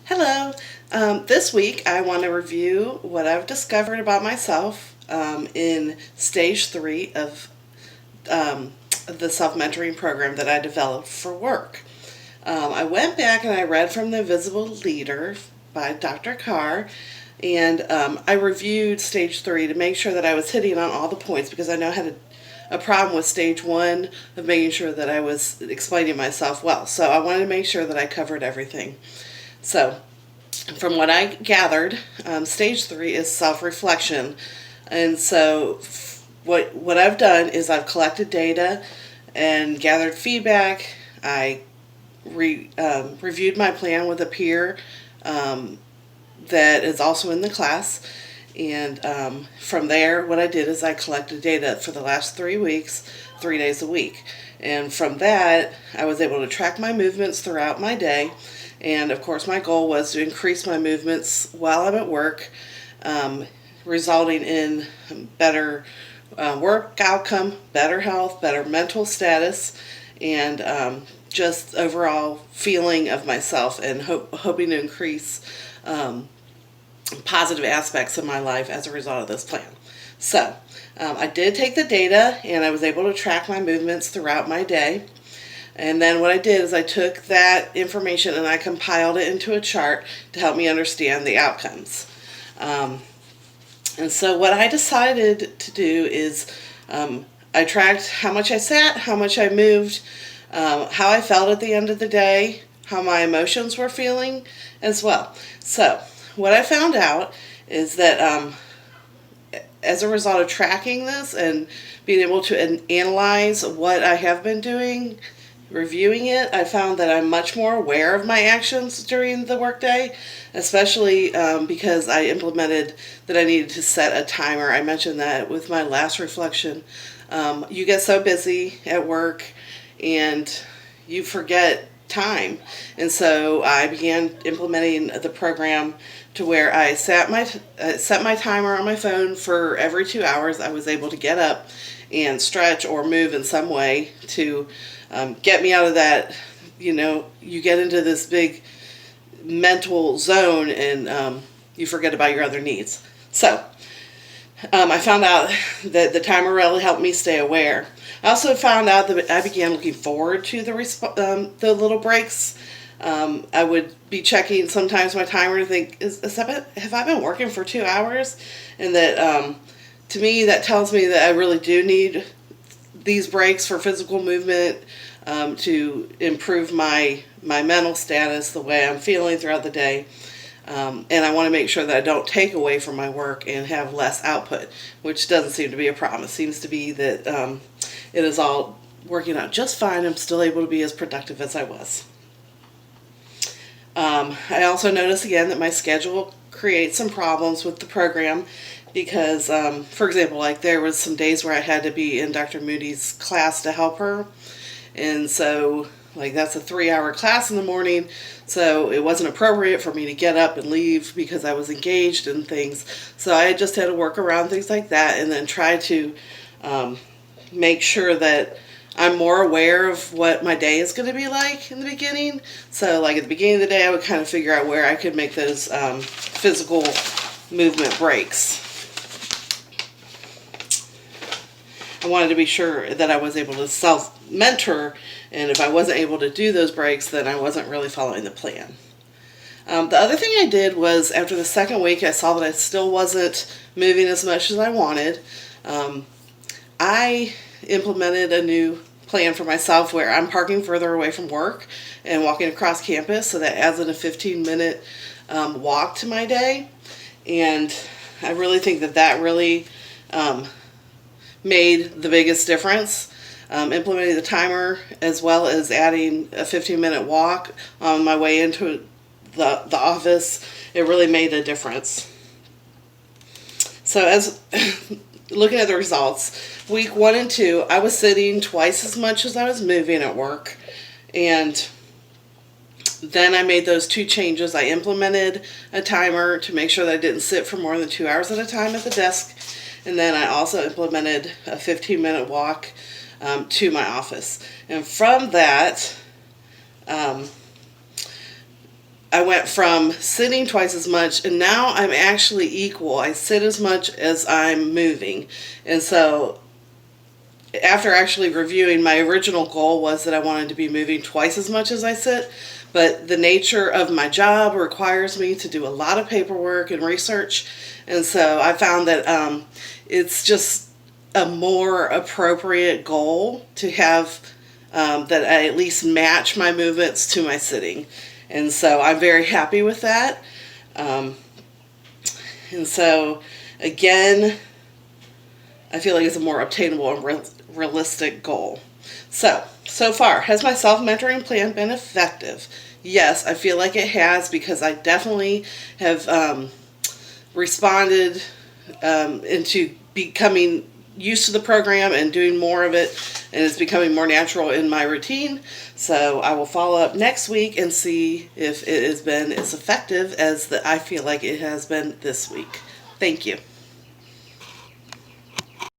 Hello. This week I want to review what I've discovered about myself in stage 3 of the self-mentoring program that I developed for work. I went back and I read from The Invisible Leader by Dr. Carr, and I reviewed stage 3 to make sure that I was hitting on all the points because I know I had a problem with stage 1 of making sure that I was explaining myself well. So I wanted to make sure that I covered everything. So, from what I gathered, stage 3 is self-reflection, and so what I've done is I've collected data and gathered feedback. I reviewed my plan with a peer that is also in the class, and from there, what I did is I collected data for the last 3 weeks, 3 days a week, and from that, I was able to track my movements throughout my day. And of course, my goal was to increase my movements while I'm at work, resulting in better work outcome, better health, better mental status, and just overall feeling of myself, and hoping to increase positive aspects of my life as a result of this plan. So, I did take the data and I was able to track my movements throughout my day. And then what I did is I took that information and I compiled it into a chart to help me understand the outcomes. And so what I decided to do is I tracked how much I sat, how much I moved, how I felt at the end of the day, how my emotions were feeling as well. So what I found out is that as a result of tracking this and being able to analyze what I have been doing, reviewing it, I found that I'm much more aware of my actions during the workday, especially because I implemented that I needed to set a timer. I mentioned that with my last reflection. You get so busy at work and you forget time. And so I began implementing the program to where I set my timer on my phone for every 2 hours. I was able to get up and stretch or move in some way to get me out of that, you get into this big mental zone and you forget about your other needs. So I found out that the timer really helped me stay aware. I also found out that I began looking forward to the little breaks. I would be checking sometimes my timer to think, have I been working for 2 hours? And that to me, that tells me that I really do need these breaks for physical movement to improve my mental status, the way I'm feeling throughout the day. And I want to make sure that I don't take away from my work and have less output, which doesn't seem to be a problem. It seems to be that it is all working out just fine. I'm still able to be as productive as I was. I also noticed again that my schedule creates some problems with the program because, for example, like there was some days where I had to be in Dr. Moody's class to help her. And so, like, that's a 3-hour class in the morning, so it wasn't appropriate for me to get up and leave because I was engaged in things. So I just had to work around things like that and then try to make sure that I'm more aware of what my day is going to be like in the beginning. So, like, at the beginning of the day, I would kind of figure out where I could make those physical movement breaks. I wanted to be sure that I was able to self-mentor, and if I wasn't able to do those breaks, then I wasn't really following the plan. The other thing I did was, after the second week, I saw that I still wasn't moving as much as I wanted. I implemented a new plan for myself where I'm parking further away from work and walking across campus, so that adds in a 15-minute walk to my day. And I really think that really made the biggest difference. Implementing the timer as well as adding a 15-minute walk on my way into the office, it really made a difference. So as looking at the results, week 1 and 2, I was sitting twice as much as I was moving at work. And then I made those 2 changes. I implemented a timer to make sure that I didn't sit for more than 2 hours at a time at the desk. And then I also implemented a 15-minute walk to my office. And from that, I went from sitting twice as much, and now I'm actually equal. I sit as much as I'm moving. And so after actually reviewing, my original goal was that I wanted to be moving twice as much as I sit, but the nature of my job requires me to do a lot of paperwork and research, and so I found that it's just a more appropriate goal to have that I at least match my movements to my sitting, and so I'm very happy with that. And so again, I feel like it's a more obtainable and realistic goal. So far, has my self-mentoring plan been effective? Yes, I feel like it has, because I definitely have responded into becoming used to the program and doing more of it, and it's becoming more natural in my routine. So I will follow up next week and see if it has been as effective as I feel like it has been this week. Thank you.